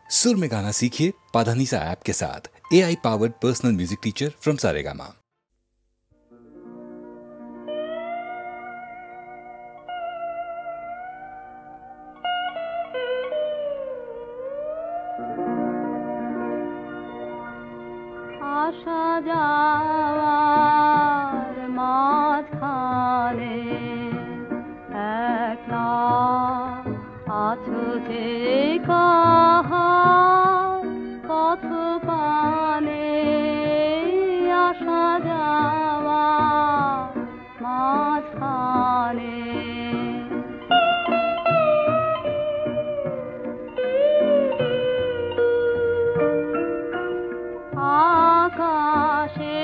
सुर में गाना सीखिए पाधानीसा ऐप के साथ। AI powered personal music teacher from Saregama. आशा जावार माঝখানে একলা আছো যে কাহার পথ পানে। আশা যাওয়ার মাঝখানে আকাশে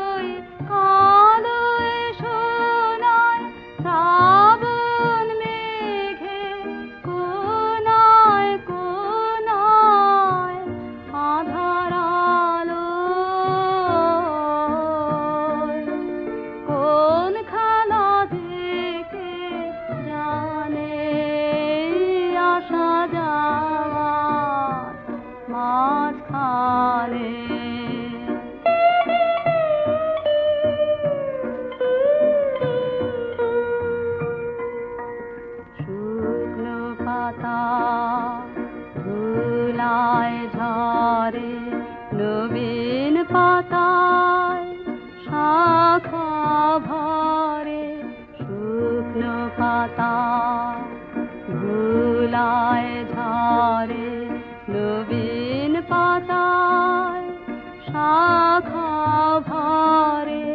ওই কালো সোনায় শ্রাবণ মেঘে কোনায় কোনায় আঁধার আলোয় কোন খেলা দেখে জানে। আসা যাওয়ার মাঝখানে শুকনো পাতা ধুলায় ঝরে নবীন পাতায় শাখা ভরে। শুকনো পাতা ধুলায় ঝরে নবীন পাতায় শাখা ভরে।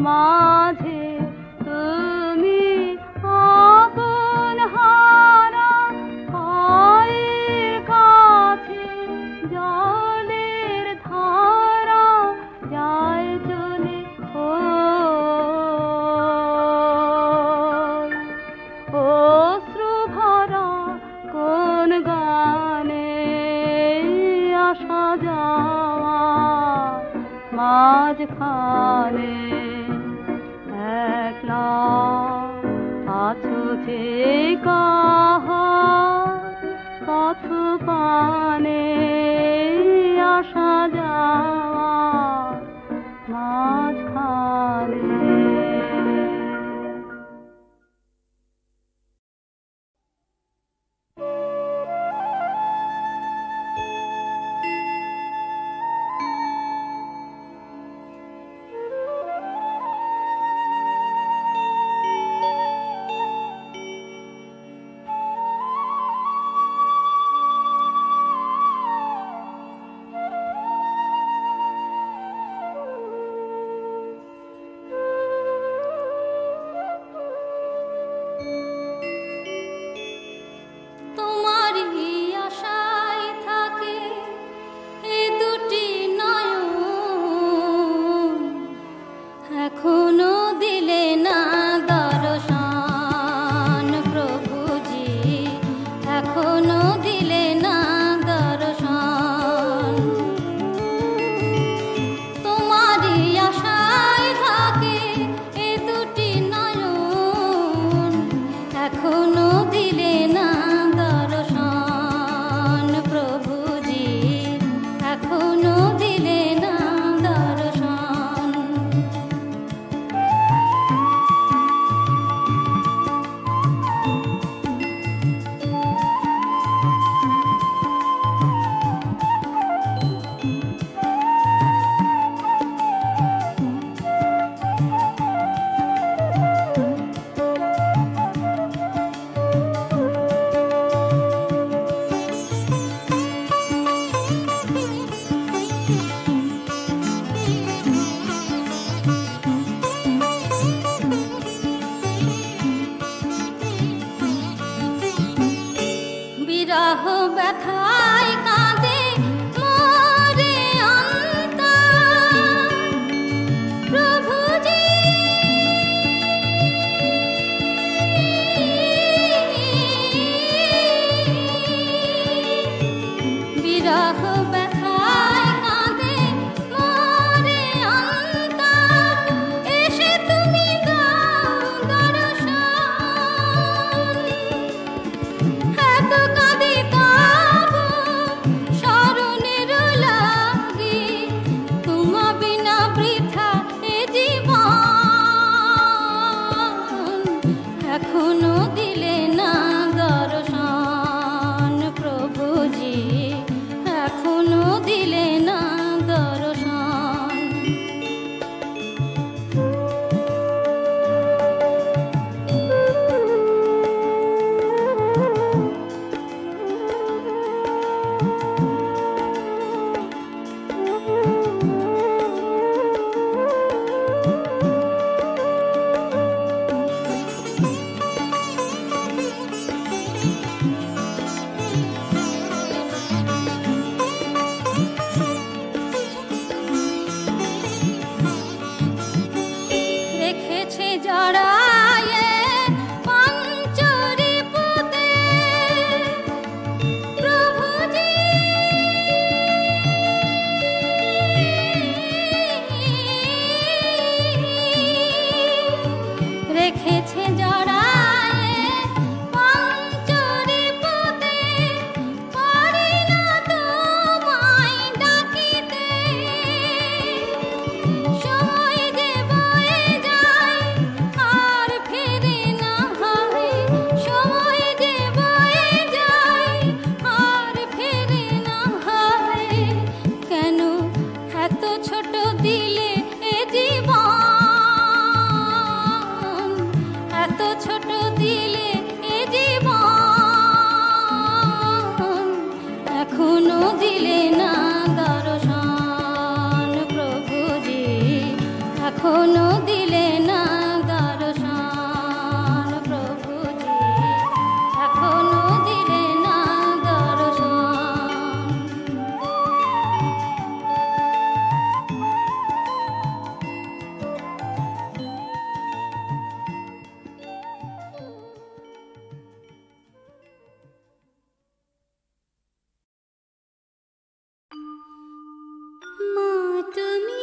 মাঝে তুমি আপন হারা পায়ের কাছে জলের ধারা যায় চলে অশ্রু ভরা কোন গানে। আসা যাওয়ার মাঝখানে একলা আছো যে কাহার পথ পানে। আসা যাওয়ার মাঝখানে এখনো দিলে না দর্শন প্রভুজি, এখনো দিলে না দর্শন। মা তুমি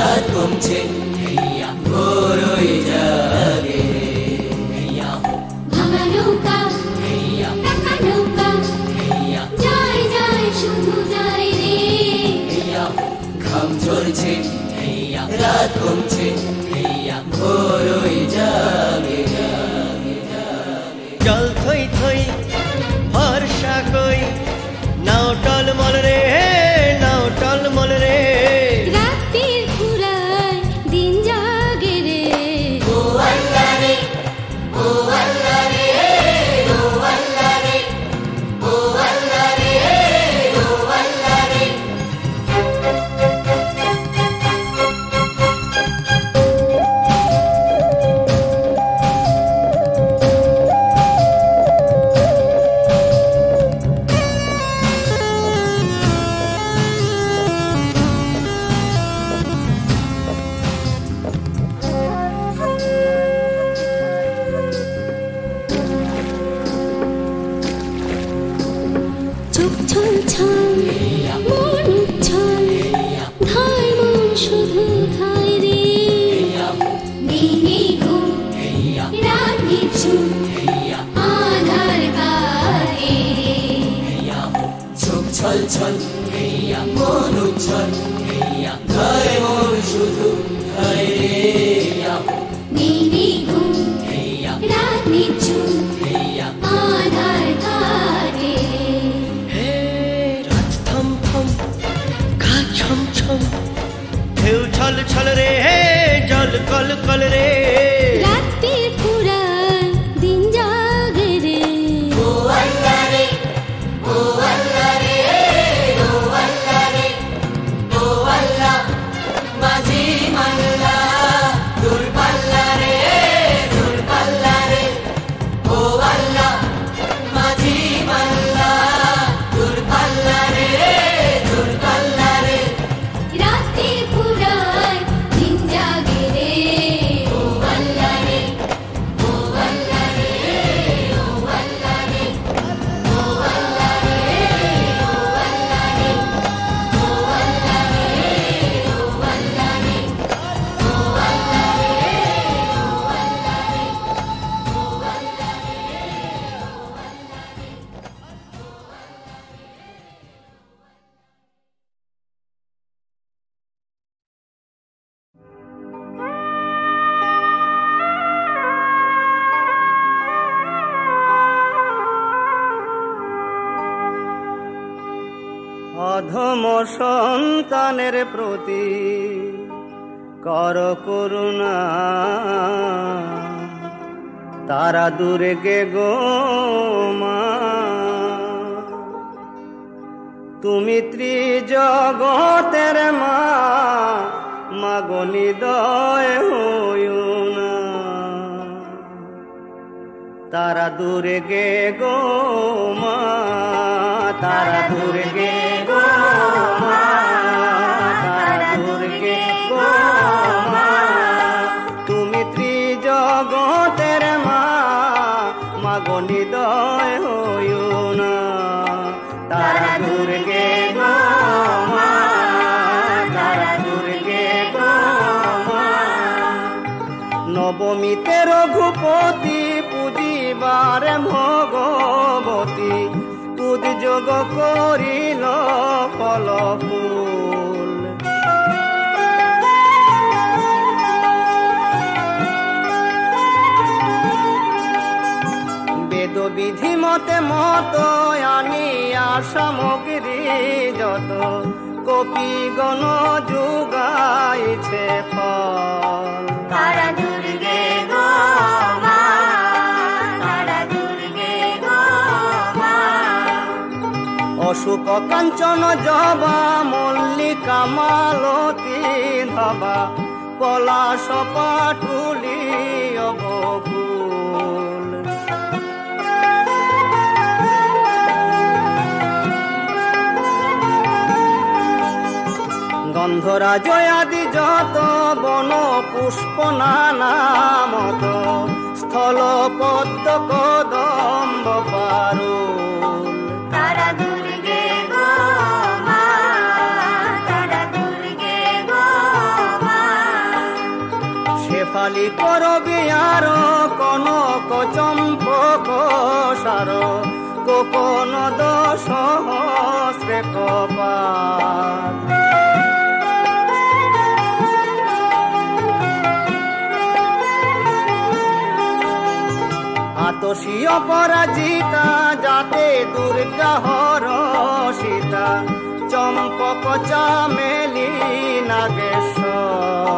রাত কমছে ভোর হয়ে যাবে ভাঙা নৌকা টাকা নৌকা যায় যায় শুধু যায় রে ঘাম ঝরছে রাত কমছে ভোর হয়ে যাবে জল থই থই ভরসা কই নাও টলমল রে নাও টলমল রে রাতের ফুরায় দিন জাগে রে ও আল্লাহ রে ও আল্লাহ রে ও আল্লাহ রে ও আল্লাহ রে ও আল্লাহ রে চোখ ছল ছল মন উচ্ছল ধায় মন শুধু ধায় রে দিনে ঘুম রাত নিঝুম আধার কারে চোখ ছল ছল মন উচ্ছল গায়ে মন শুধু গায়ে রে দিনে ঘুম রাত নিঝুম আধার কারে হে রাত থম থম গা ছম ছম ঢেউ ছল ছল রে জল কল কল রে রাতের ফুরায় দিন জাগে রে ও আল্লাহ রে ও আল্লাহ রে ও আল্লাহ রে ও আল্লাহ মাঝি মাল্লা দূরপাল্লা রে দূরপাল্লা রে ও আল্লাহ মাঝি মাল্লা দূরপাল্লা রে দূরপাল্লা রে রাতের ফুরায় দিন জাগে রে ও আল্লাহ রে ও আল্লাহ রে ও আল্লাহ রে ও আল্লাহ রে ও আল্লাহ রে ও আল্লাহ রে ও আল্লাহ রে ও আল্লাহ অধম সন্তানের প্রতি কর করুণা তারা দূরে গো মা তুমি ত্রিজগতের মা মাগো নিদয় হইও না তারা দূরে গো মা তারা দূরে গো মা তারা দূরে গো মা তুমি ত্রিজগতের মা মাগো নিদয় হইও না তারা দূরে গো মা তারা দূরে গো মা নবমীতে রঘুপতি পূজিবার ভগবতী উদ্যোগ করিল ফল ফুল বেদবিধি মতে মত আনিয়া সামগ্রী যত কপিগণ যুগাইছে ফল তারা দুর্গে গো মা তারা দুর্গে গো মা অশোক কাঞ্চন জবা মল্লিকা মালতী ধবা পলাশ পাটুলি অবকুল গন্ধরাজ আদি যত বন পুষ্প নানা মত স্থল পদ্ম কদম্ব পারুল তারা দুর্গে গো মা তারা দুর্গে গো মা খালি করবি আর কনক চম্পক সার কোকন দশ সহস্রে কপাল আতসী অপরাজিতা যাতে দুর্গা হর সীতা চম্পক চামেলি নাগেশ্বর